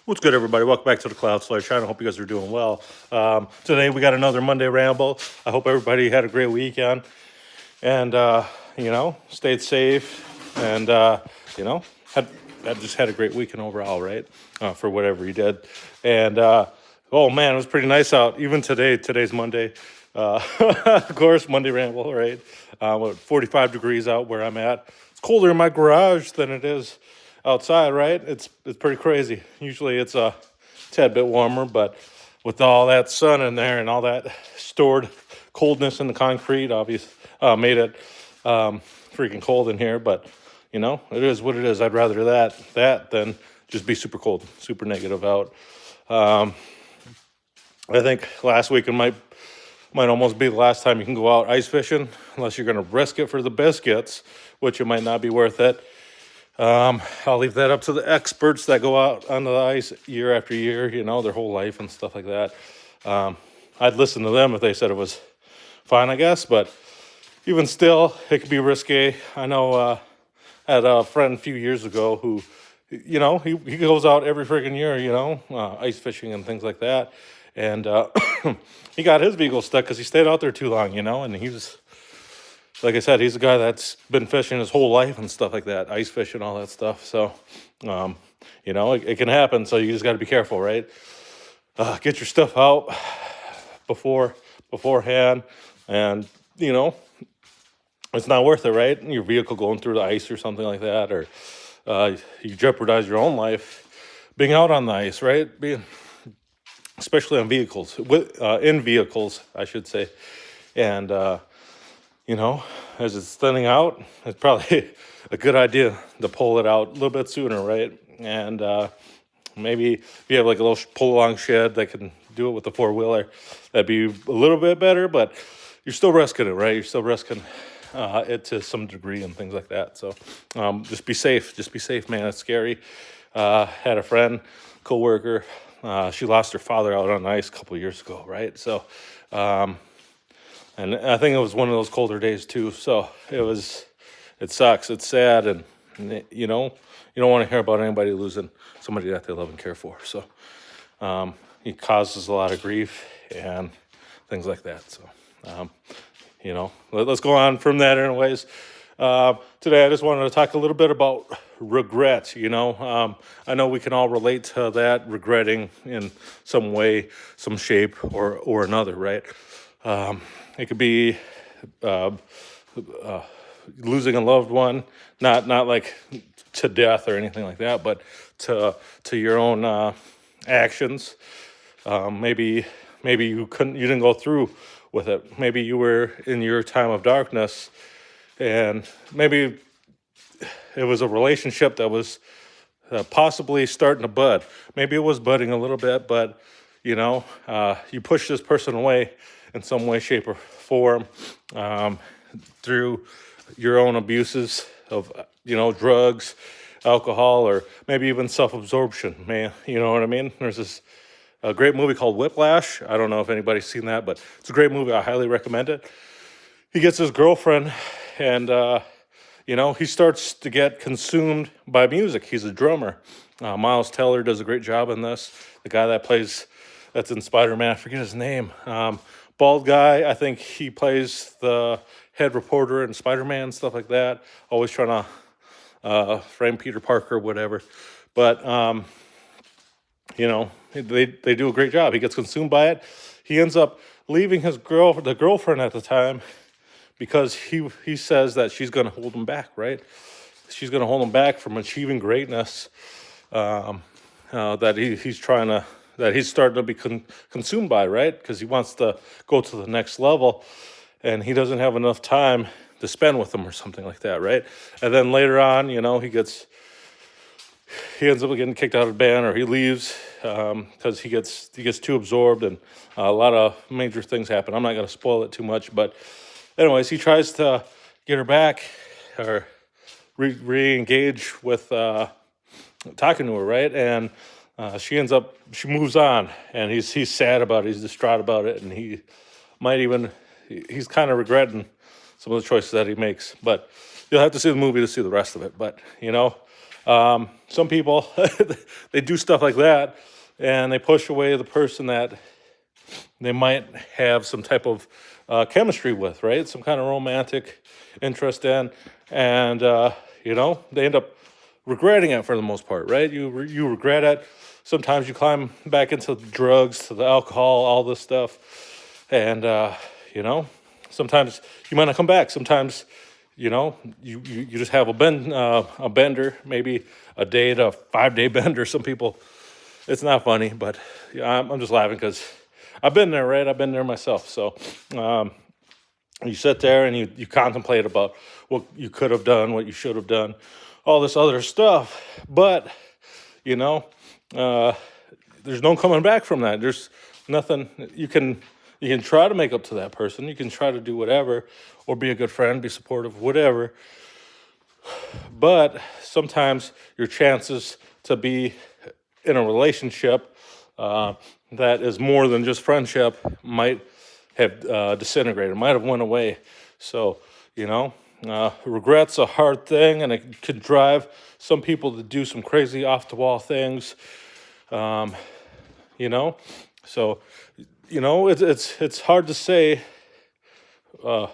What's good, everybody? Welcome back to the Cloud Slayer channel. I hope you guys are doing well. Today we got another Monday Ramble. I hope everybody had a great weekend and, stayed safe and, had, just had a great weekend overall, right? For whatever you did. And, oh man, it was pretty nice out. Even today's Monday. Of course, Monday Ramble, right? 45 degrees out where I'm at. It's colder in my garage than it is outside, right? It's pretty crazy. Usually it's a tad bit warmer, but with all that sun in there and all that stored coldness in the concrete, made it freaking cold in here. But it is what it is. I'd rather that than just be super cold, super negative out. I think last week it might almost be the last time you can go out ice fishing, unless you're going to risk it for the biscuits, which it might not be worth it. I'll leave that up to the experts that go out on the ice year after year, their whole life and stuff like that. I'd listen to them if they said it was fine, I guess, but even still, it could be risky. I know I had a friend a few years ago who, he goes out every freaking year, ice fishing and things like that. And he got his vehicle stuck because he stayed out there too long, and he was... Like I said, he's a guy that's been fishing his whole life and stuff like that, ice fishing, all that stuff. So, it can happen. So you just got to be careful, right? Get your stuff out beforehand, and it's not worth it, right? Your vehicle going through the ice or something like that, or you jeopardize your own life being out on the ice, right? Especially on vehicles, in vehicles, I should say, and. As it's thinning out, it's probably a good idea to pull it out a little bit sooner, right? And maybe if you have like a little pull-along shed that can do it with the four-wheeler, that'd be a little bit better, but you're still risking it, right? You're still risking it to some degree and things like that. So just be safe. Just be safe, man. It's scary. Had a friend, coworker, she lost her father out on ice a couple of years ago, right? So... and I think it was one of those colder days too. So it sucks. It's sad. And you don't want to hear about anybody losing somebody that they love and care for. So it causes a lot of grief and things like that. So, let's go on from that anyways. Today I just wanted to talk a little bit about regret. I know we can all relate to that, regretting in some way, some shape or another, right? It could be losing a loved one, not like to death or anything like that, but to your own actions. Maybe you didn't go through with it. Maybe you were in your time of darkness, and maybe it was a relationship that was possibly starting to bud. Maybe it was budding a little bit, but you push this person away in some way, shape, or form, through your own abuses of, drugs, alcohol, or maybe even self-absorption, man. You know what I mean? There's this a great movie called Whiplash. I don't know if anybody's seen that, but it's a great movie. I highly recommend it. He gets his girlfriend, and, he starts to get consumed by music. He's a drummer. Miles Teller does a great job in this. The guy that's in Spider-Man, I forget his name. Bald guy, I think he plays the head reporter in Spider-Man, stuff like that. Always trying to frame Peter Parker, whatever. But, they do a great job. He gets consumed by it. He ends up leaving the girlfriend at the time, because he says that she's going to hold him back, right? She's going to hold him back from achieving greatness that he's starting to be consumed by, right? Because he wants to go to the next level, and he doesn't have enough time to spend with them or something like that, right? And then later on, he ends up getting kicked out of the band, or he leaves because he gets too absorbed, and a lot of major things happen. I'm not going to spoil it too much, but anyways, he tries to get her back, or re-engage with talking to her, right? And she moves on, and he's sad about it, he's distraught about it, and he's kind of regretting some of the choices that he makes. But you'll have to see the movie to see the rest of it. But, Some people, they do stuff like that, and they push away the person that they might have some type of chemistry with, right? Some kind of romantic interest in, and they end up regretting it for the most part, right? You regret it. Sometimes you climb back into the drugs, to the alcohol, all this stuff, and sometimes you might not come back. Sometimes you just have a bender, maybe a day to 5 day bender. Some people, it's not funny, but yeah, I'm just laughing because I've been there, right? I've been there myself. So you sit there and you contemplate about what you could have done, what you should have done, all this other stuff. But there's no coming back from that. There's nothing you can try to make up to that person. You can try to do whatever, or be a good friend, be supportive, whatever. But sometimes your chances to be in a relationship that is more than just friendship might have disintegrated, might have went away. So, regret's a hard thing, and it could drive some people to do some crazy off-the-wall things. So, it's hard to say how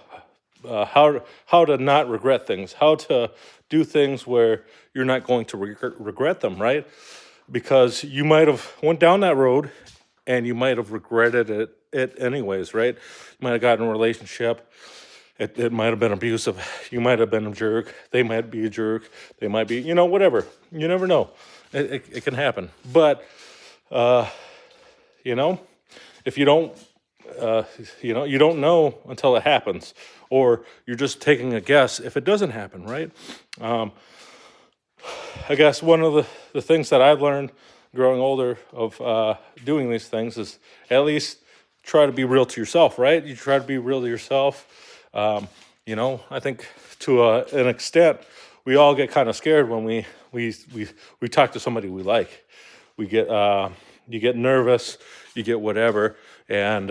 to not regret things, how to do things where you're not going to regret them, right? Because you might have went down that road and you might have regretted it anyways, right? You might have gotten in a relationship. It might have been abusive. You might have been a jerk. They might be a jerk. They might be, whatever. You never know. It can happen. But, if you don't, you don't know until it happens, or you're just taking a guess if it doesn't happen, right? I guess one of the things that I've learned growing older of doing these things is at least try to be real to yourself, right? You try to be real to yourself. I think to an extent, we all get kind of scared when we talk to somebody we like. You get nervous, you get whatever, and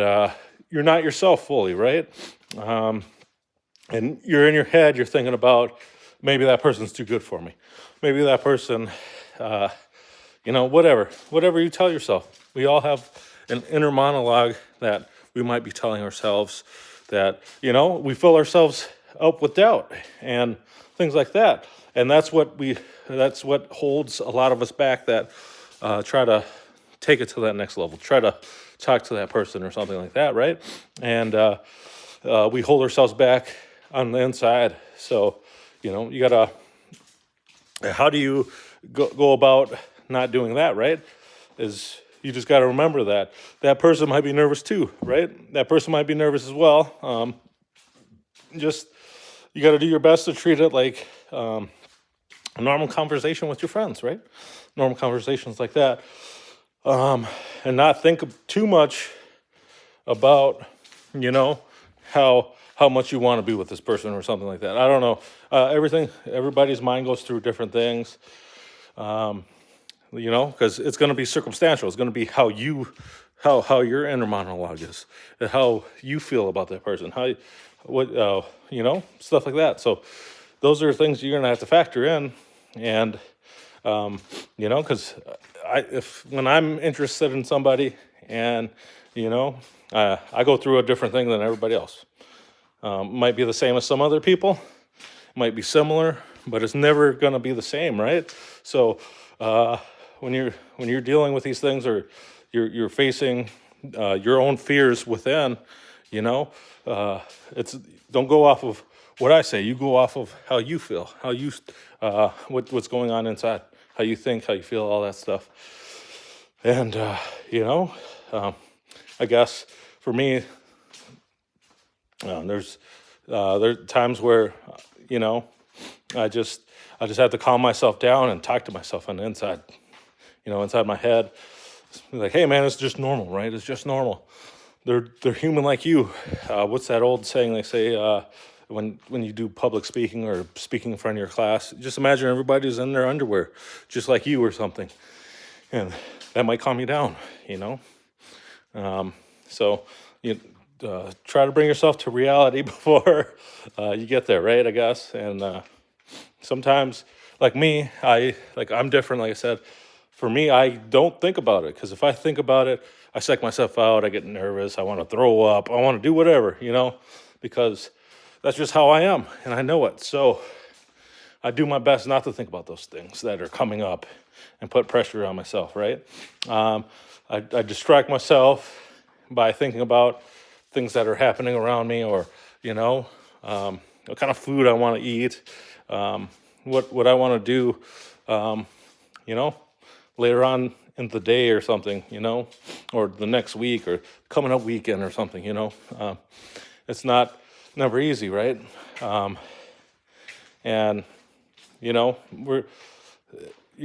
you're not yourself fully, right? And you're in your head, you're thinking about, maybe that person's too good for me. Maybe that person, whatever you tell yourself. We all have an inner monologue that we might be telling ourselves, that, we fill ourselves up with doubt and things like that. And that's what holds a lot of us back, that try to take it to that next level, try to talk to that person or something like that, right? And we hold ourselves back on the inside. So, you gotta, how do you go about not doing that, right? Is you just got to remember that person might be nervous too, right? That person might be nervous as well. You got to do your best to treat it like a normal conversation with your friends, right? Normal conversations like that. And not think too much about, how much you want to be with this person or something like that. I don't know. Everybody's mind goes through different things. Because it's going to be circumstantial. It's going to be how your inner monologue is, and how you feel about that person, stuff like that. So those are things you're going to have to factor in, and because when I'm interested in somebody, and I go through a different thing than everybody else. Might be the same as some other people, might be similar, but it's never going to be the same, right? So when you're dealing with these things, or you're facing your own fears within, it's don't go off of what I say. You go off of how you feel, how you what's going on inside, how you think, how you feel, all that stuff. And I guess for me, there's times where I just have to calm myself down and talk to myself on the inside, inside my head. Like, hey man, it's just normal, right? It's just normal. They're human like you. What's that old saying they say when you do public speaking or speaking in front of your class? Just imagine everybody's in their underwear, just like you or something, and that might calm you down, So you try to bring yourself to reality before you get there, right? I guess, and sometimes like me, I'm different. Like I said, for me, I don't think about it, because if I think about it, I psych myself out. I get nervous. I want to throw up. I want to do whatever, because that's just how I am, and I know it. So I do my best not to think about those things that are coming up and put pressure on myself, right? I distract myself by thinking about things that are happening around me, or, what kind of food I want to eat, what I want to do, you know, later on in the day or something, or the next week or coming up weekend or something, it's never easy, right? And,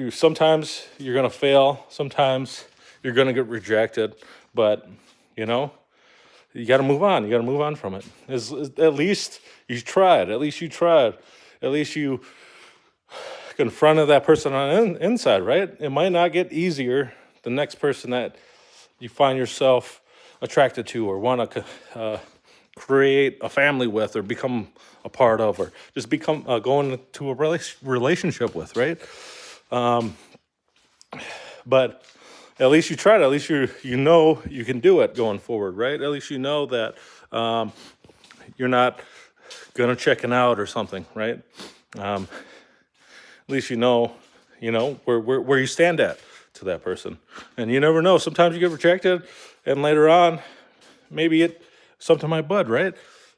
sometimes you're going to fail, sometimes you're going to get rejected, but, you got to move on. You got to move on from it. At least you tried. At least you tried. At least you confronted that person on the inside, right? It might not get easier the next person that you find yourself attracted to or want to create a family with or become a part of, or just become going into a relationship with, right? But at least you tried. At least you know you can do it going forward, right? At least you know that you're not gonna check out or something, right? At least you know where you stand at to that person, and you never know. Sometimes you get rejected, and later on, maybe something might bud, right?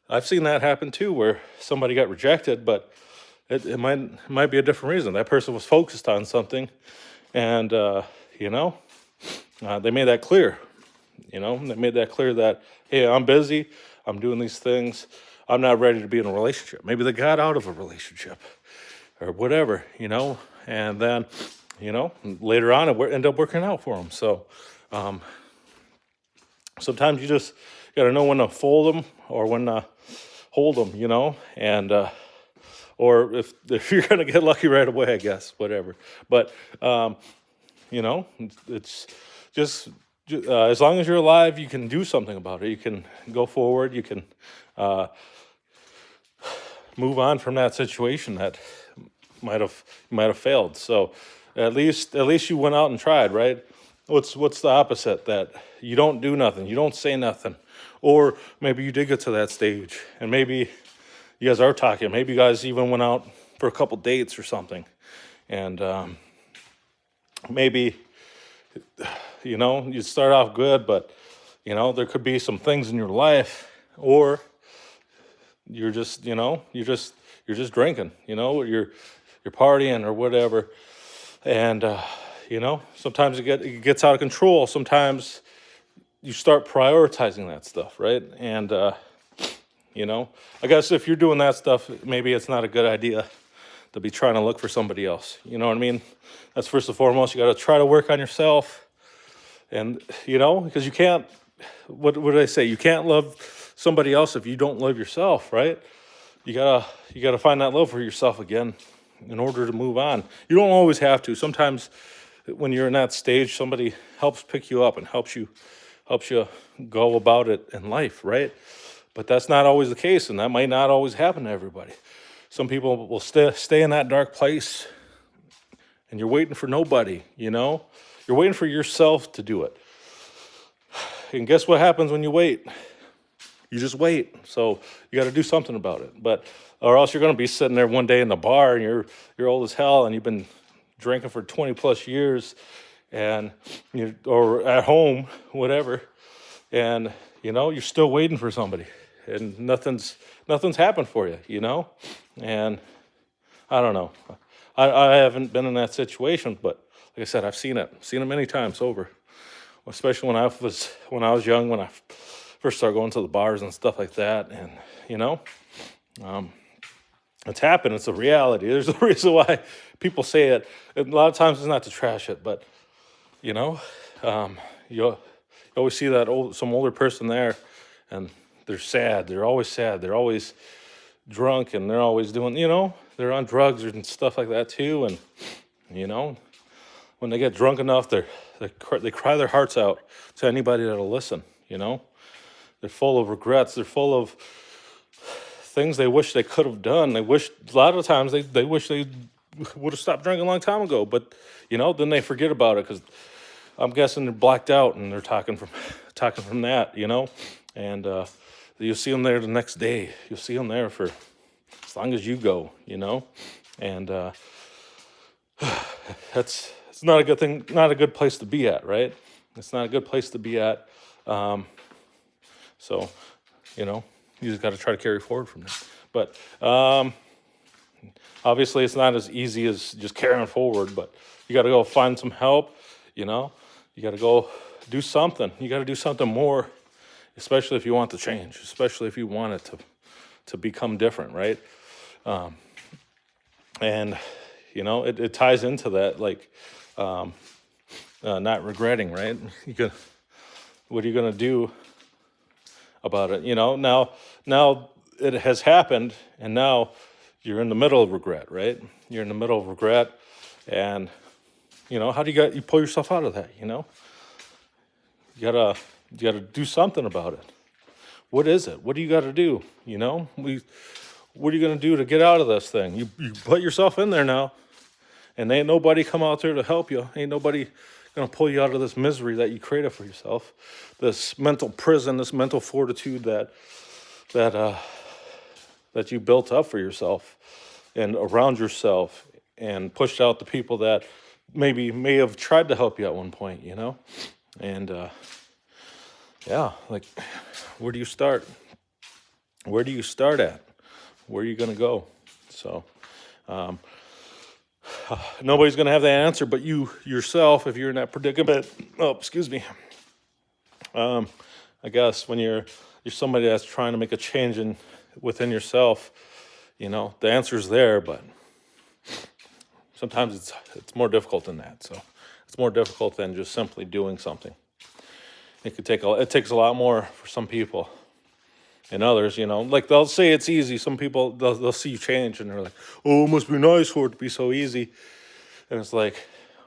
I've seen that happen too, where somebody got rejected, but it might be a different reason. That person was focused on something, and they made that clear. They made that clear that, hey, I'm busy, I'm doing these things, I'm not ready to be in a relationship. Maybe they got out of a relationship or whatever, and then, later on it end up working out for them. So sometimes you just got to know when to fold them or when to hold them, and or if you're going to get lucky right away, I guess, whatever. But, it's just as long as you're alive, you can do something about it. You can go forward. You can move on from that situation that might have failed. So at least you went out and tried, right? What's the opposite? That you don't do nothing, you don't say nothing, or maybe you did get to that stage, and maybe you guys are talking. Maybe you guys even went out for a couple dates or something, and maybe you start off good, but there could be some things in your life, or you're just drinking, you're partying or whatever, and sometimes it gets out of control. Sometimes you start prioritizing that stuff, right? And I guess if you're doing that stuff, maybe it's not a good idea to be trying to look for somebody else. You know what I mean? That's first and foremost. You got to try to work on yourself, and because you can't. What did I say? You can't love somebody else if you don't love yourself, right? You gotta find that love for yourself again in order to move on. You don't always have to. Sometimes when you're in that stage, somebody helps pick you up and helps you go about it in life, right? But that's not always the case, and that might not always happen to everybody. Some people will stay in that dark place, and you're waiting for nobody, You're waiting for yourself to do it. And guess what happens when you wait? You just wait. So you got to do something about it. Or else you're going to be sitting there one day in the bar, and you're old as hell, and you've been drinking for 20 plus years, and or at home, whatever, and you're still waiting for somebody, and nothing's happened for you, and I don't know. I haven't been in that situation, but like I said, I've seen it many times over, especially when I was young, when I first started going to the bars and stuff like that, and it's happened. It's a reality. There's a reason why people say it. And a lot of times it's not to trash it, but you always see that some older person there, and they're sad. They're always sad. They're always drunk, and they're always doing, they're on drugs and stuff like that too. And when they get drunk enough, they cry their hearts out to anybody that'll listen. They're full of regrets. They're full of things they wish they could have done. A lot of times they wish they would have stopped drinking a long time ago. But, then they forget about it because I'm guessing they're blacked out and they're talking from that, and you'll see them there the next day. You'll see them there for as long as you go, and it's not a good thing, not a good place to be at, right? It's not a good place to be at. So, you just got to try to carry forward from that. But obviously, it's not as easy as just carrying forward. But you got to go find some help. You got to go do something. You got to do something more, especially if you want to change, especially if you want it to become different, right? And it ties into that, like not regretting, right? What are you gonna do about it? Now it has happened, and now you're in the middle of regret, right? You're in the middle of regret, and how do you pull yourself out of that? You gotta do something about it. What is it? What do you got to do? What are you gonna do to get out of this thing? You put yourself in there now, and ain't nobody come out there to help you. Ain't nobody gonna pull you out of this misery that you created for yourself, this mental prison, this mental fortitude that you built up for yourself and around yourself, and pushed out the people that may have tried to help you at one point, and like, where do you start? Where do you start at? Where are you going to go? So nobody's going to have that answer but you yourself if you're in that predicament. Oh, excuse me. I guess when you're somebody that's trying to make a change within yourself, the answer's there, but sometimes it's more difficult than that. So it's more difficult than just simply doing something. It takes a lot more for some people. And others, like they'll say it's easy. Some people, they'll see you change and they're like, oh, it must be nice for it to be so easy. And it's like,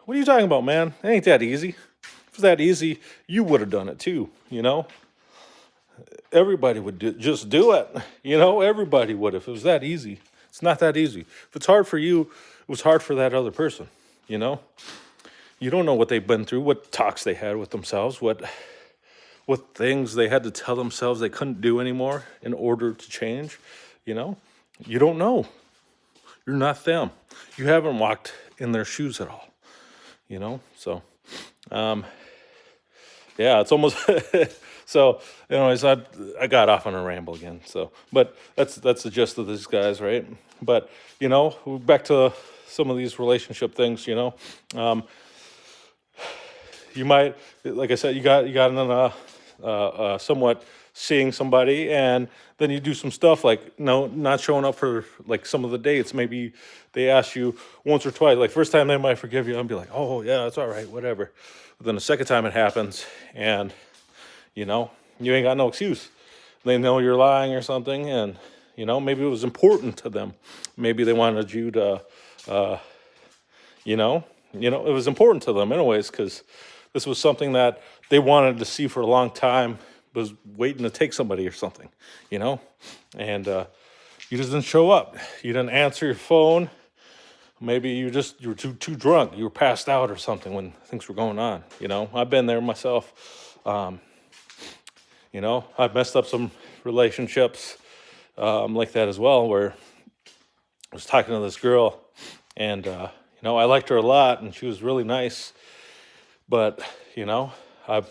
what are you talking about, man? It ain't that easy. If it was that easy, you would have done it too, Everybody would just do it, Everybody would if it was that easy. It's not that easy. If it's hard for you, it was hard for that other person, You don't know what they've been through, what talks they had with themselves, what things they had to tell themselves they couldn't do anymore in order to change, You don't know. You're not them. You haven't walked in their shoes at all, So, it's almost so. Anyways, I got off on a ramble again. So, but that's the gist of these guys, right? But back to some of these relationship things. You might, like I said, you got in somewhat seeing somebody, and then you do some stuff like not showing up for like some of the dates. Maybe they ask you once or twice. Like first time they might forgive you and be like, oh yeah, it's all right, whatever. But then the second time it happens, and you ain't got no excuse. They know you're lying or something, and maybe it was important to them. Maybe they wanted you to, it was important to them anyways, because this was something that they wanted to see for a long time, was waiting to take somebody or something, and you just didn't show up. You didn't answer your phone. Maybe you were too drunk. You were passed out or something when things were going on. I've been there myself. I've messed up some relationships like that as well, where I was talking to this girl, and I liked her a lot, and she was really nice, but I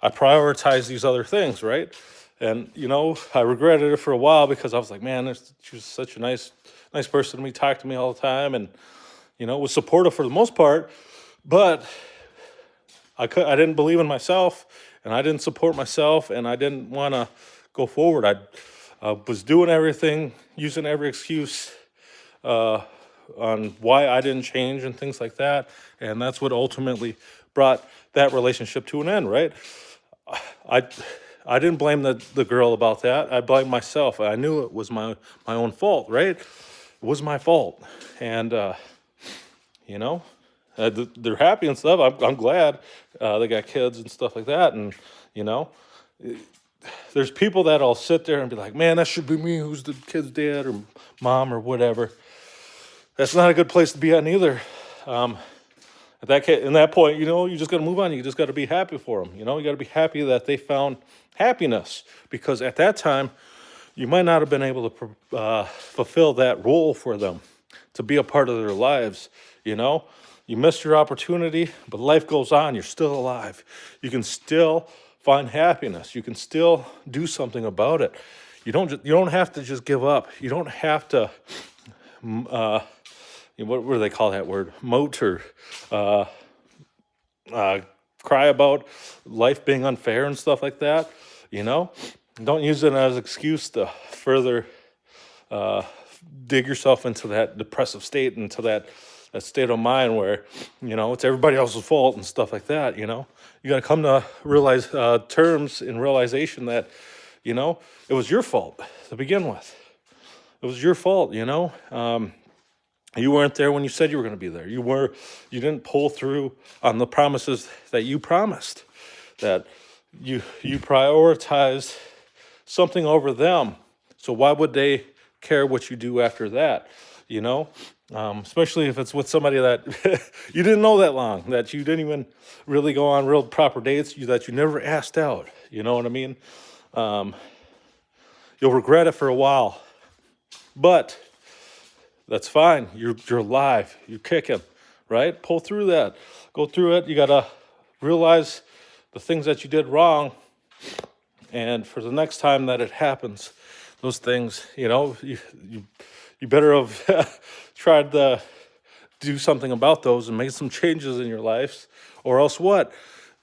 prioritized these other things, right? And I regretted it for a while because I was like, man, she was such a nice person to me, talked to me all the time, and was supportive for the most part, but I didn't believe in myself, and I didn't support myself, and I didn't want to go forward. I was doing everything, using every excuse on why I didn't change and things like that, and that's what ultimately brought that relationship to an end, right? I didn't blame the girl about that. I blamed myself. I knew it was my own fault, right? It was my fault, and they're happy and stuff. I'm glad they got kids and stuff like that, and there's people that'll sit there and be like, man, that should be me who's the kid's dad or mom or whatever. that's not a good place to be at either. In that point, you just got to move on. You just got to be happy for them. You got to be happy that they found happiness, because at that time, you might not have been able to fulfill that role for them, to be a part of their lives. You missed your opportunity, but life goes on. You're still alive. You can still find happiness. You can still do something about it. You don't have to just give up. You don't have to. What do they call that word? Moat, or cry about life being unfair and stuff like that. Don't use it as an excuse to further dig yourself into that depressive state, into that state of mind where it's everybody else's fault and stuff like that. You got to come to realize terms in realization that it was your fault to begin with. It was your fault. You weren't there when you said you were going to be there. You didn't pull through on the promises that you promised, that you prioritized something over them. So why would they care what you do after that? Especially if it's with somebody that you didn't know that long, that you didn't even really go on real proper dates, that you never asked out. You know what I mean? You'll regret it for a while, but that's fine. You're alive. You're kicking, right? Pull through that. Go through it. You got to realize the things that you did wrong. And for the next time that it happens, those things, you better have tried to do something about those and make some changes in your lives, or else what?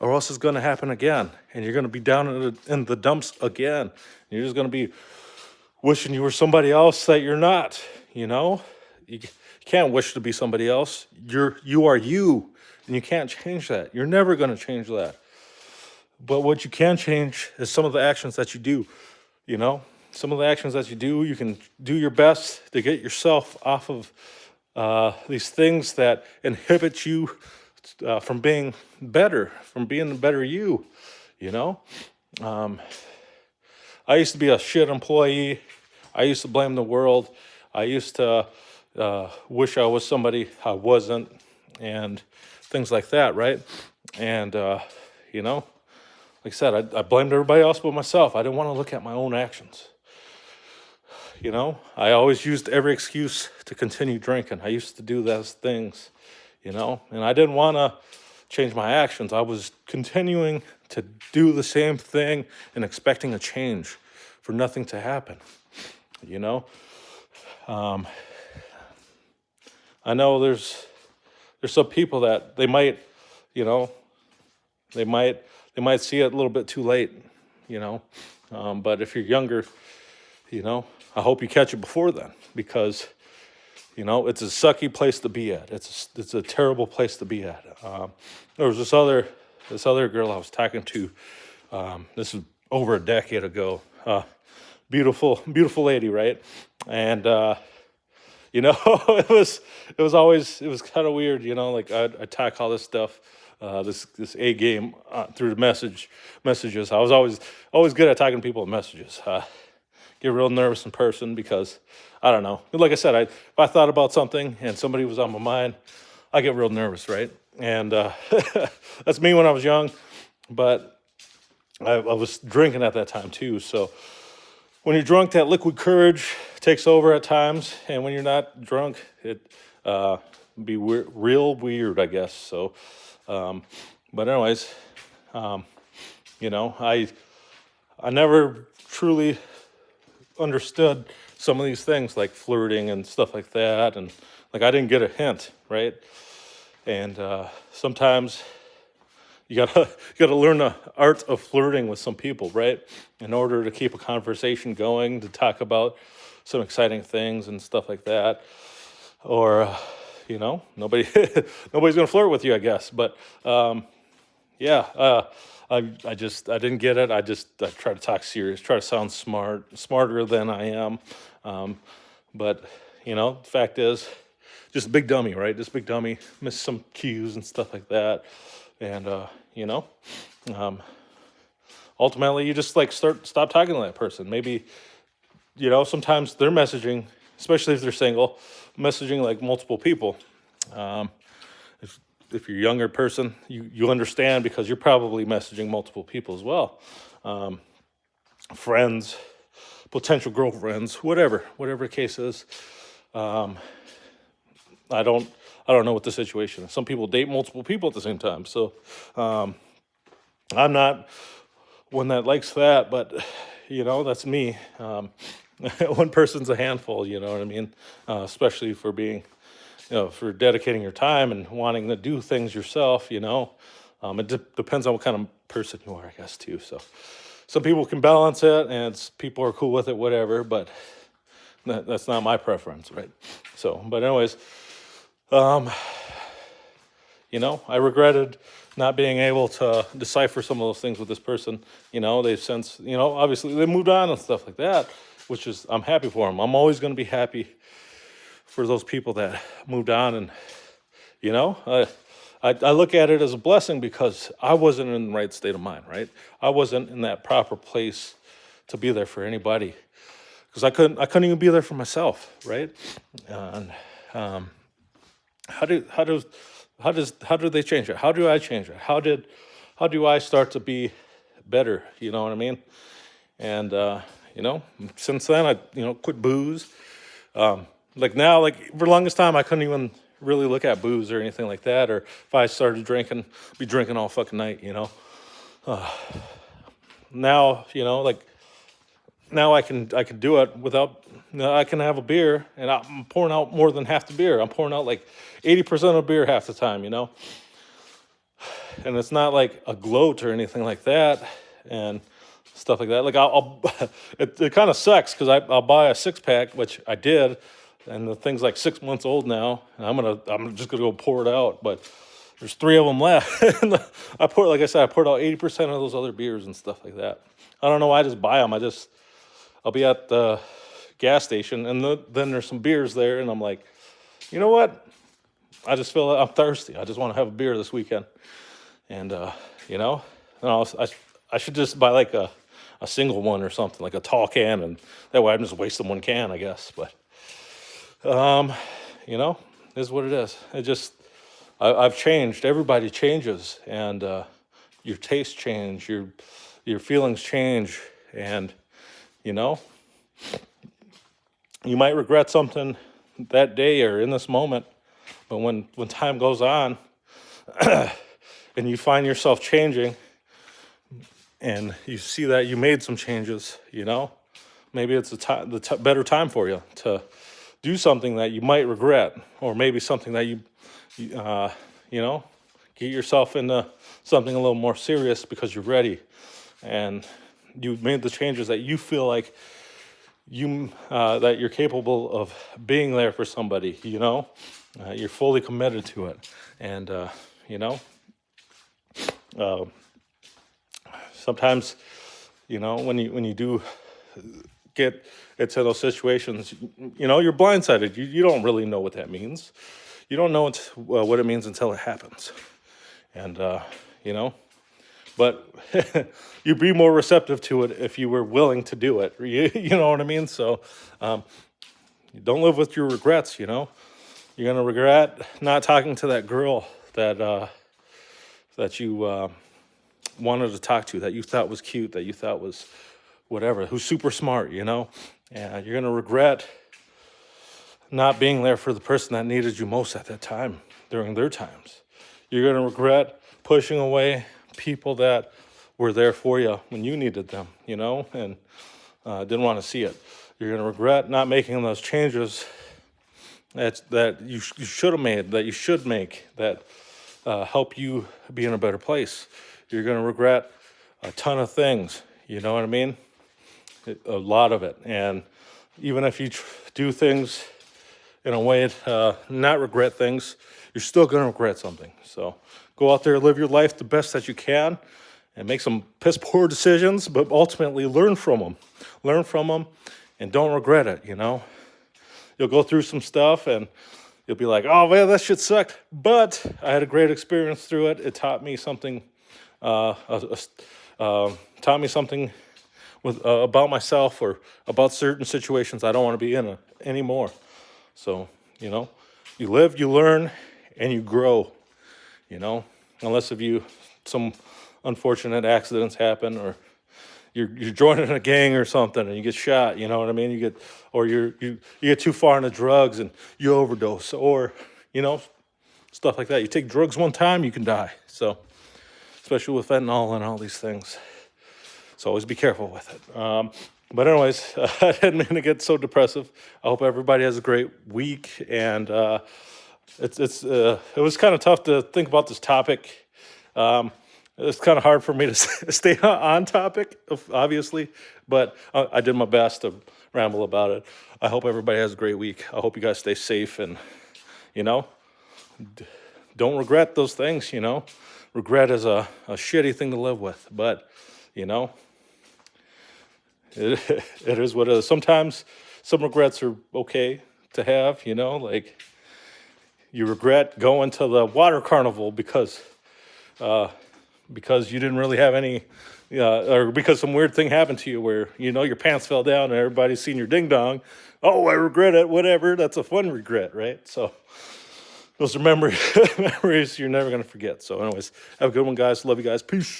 Or else it's going to happen again. And you're going to be down in the dumps again. And you're just going to be wishing you were somebody else that you're not, You can't wish to be somebody else. You are you, and you can't change that. You're never going to change that. But what you can change is some of the actions that you do. Some of the actions that you do, you can do your best to get yourself off of these things that inhibit you from being better, from being a better you. I used to be a shit employee. I used to blame the world. I used to wish I was somebody I wasn't, and things like that, right? And, like I said, I blamed everybody else but myself. I didn't want to look at my own actions. I always used every excuse to continue drinking. I used to do those things, and I didn't want to change my actions. I was continuing to do the same thing and expecting a change for nothing to happen, I know there's some people that they might see it a little bit too late, but if you're younger, I hope you catch it before then, because it's a sucky place to be at. It's a terrible place to be at. There was this other girl I was talking to. This is over a decade ago. Beautiful lady, right? And it was kind of weird, like I'd talk all this stuff, this A game through the messages. I was always good at talking to people in messages. Get real nervous in person because I don't know. Like I said, if I thought about something and somebody was on my mind, I get real nervous, right? And that's me when I was young, but I was drinking at that time too. So when you're drunk, that liquid courage takes over at times, and when you're not drunk, it be real weird, I guess. So, but anyways, I never truly understood some of these things like flirting and stuff like that, and like I didn't get a hint, right? And sometimes you gotta learn the art of flirting with some people, right? In order to keep a conversation going, to talk about some exciting things and stuff like that. Or, nobody's gonna flirt with you, I guess. But I didn't get it. I try to talk serious, try to sound smarter than I am. But the fact is, just a big dummy, right? Just a big dummy, missed some cues and stuff like that. And, ultimately you just stop talking to that person. Maybe, sometimes their messaging especially if they're single, messaging like multiple people. Um, if you're a younger person, you understand because you're probably messaging multiple people as well. Friends, potential girlfriends, whatever the case is. I don't know what the situation is. Some people date multiple people at the same time. So I'm not one that likes that, but that's me. One person's a handful, you know what I mean? Especially for being, for dedicating your time and wanting to do things yourself, it depends on what kind of person you are, I guess, too. So some people can balance it and people are cool with it, whatever, but that's not my preference, right? So, but anyways, I regretted not being able to decipher some of those things with this person. They've since, obviously they moved on and stuff like that, which is, I'm happy for them. I'm always going to be happy for those people that moved on. And, I look at it as a blessing because I wasn't in the right state of mind, right? I wasn't in that proper place to be there for anybody because I couldn't even be there for myself, right? And how do they change it? How do I change it? How do I start to be better? You know what I mean? And since then I quit booze. Like now, like for the longest time I couldn't even really look at booze or anything like that. Or if I started drinking, be drinking all fucking night. Now like now I can do it without. I can have a beer, and I'm pouring out more than half the beer. I'm pouring out like 80% of beer half the time, and it's not like a gloat or anything like that, and stuff like that. Like it kind of sucks because I'll buy a 6-pack, which I did, and the thing's like 6 months old now, and I'm just gonna go pour it out, but there's 3 of them left. And I poured out 80% of those other beers and stuff like that. I don't know why I just buy them. I'll be at the gas station, and then there's some beers there, and I'm like, you know what? I just feel like I'm thirsty. I just want to have a beer this weekend, and I should just buy like a single one or something, like a tall can, and that way I'm just wasting one can, I guess. But it is what it is. I've changed. Everybody changes, and your tastes change, your feelings change, and you might regret something that day or in this moment, but when time goes on and you find yourself changing and you see that you made some changes, maybe it's the better time for you to do something that you might regret, or maybe something that you get yourself into something a little more serious because you're ready and you made the changes that you feel like that you're capable of being there for somebody. You're fully committed to it, and sometimes when you do get into those situations, you're blindsided. You don't really know what that means. You don't know what it means until it happens, and but you'd be more receptive to it if you were willing to do it. You know what I mean? So don't live with your regrets, You're going to regret not talking to that girl that you wanted to talk to, that you thought was cute, that you thought was whatever, who's super smart, And you're going to regret not being there for the person that needed you most at that time during their times. You're going to regret pushing away people that were there for you when you needed them, and didn't want to see it. You're going to regret not making those changes that you should have made, that you should make, that help you be in a better place. You're going to regret a ton of things, you know what I mean? A lot of it. And even if you do things in a way to not regret things, you're still going to regret something. So go out there, live your life the best that you can, and make some piss poor decisions, but ultimately learn from them. Learn from them, and don't regret it, You'll go through some stuff, and you'll be like, oh, man, that shit sucked. But I had a great experience through it. It taught me something, with about myself or about certain situations I don't want to be in anymore. So, you live, you learn, and you grow, unless if you, some unfortunate accidents happen, or you're joining a gang or something and you get shot, you know what I mean? Or you get too far into drugs and you overdose, or, stuff like that. You take drugs one time, you can die. So, especially with fentanyl and all these things. So always be careful with it. But anyways, I didn't mean to get so depressive. I hope everybody has a great week. And it was kind of tough to think about this topic. It's kind of hard for me to stay on topic, obviously, but I did my best to ramble about it. I hope everybody has a great week. I hope you guys stay safe and, don't regret those things, Regret is a shitty thing to live with, but, it is what it is. Sometimes some regrets are okay to have, like you regret going to the water carnival because you didn't really have any, or because some weird thing happened to you where, your pants fell down and everybody's seen your ding dong. Oh, I regret it, whatever. That's a fun regret, right? So those are memories you're never going to forget. So anyways, have a good one, guys. Love you guys. Peace.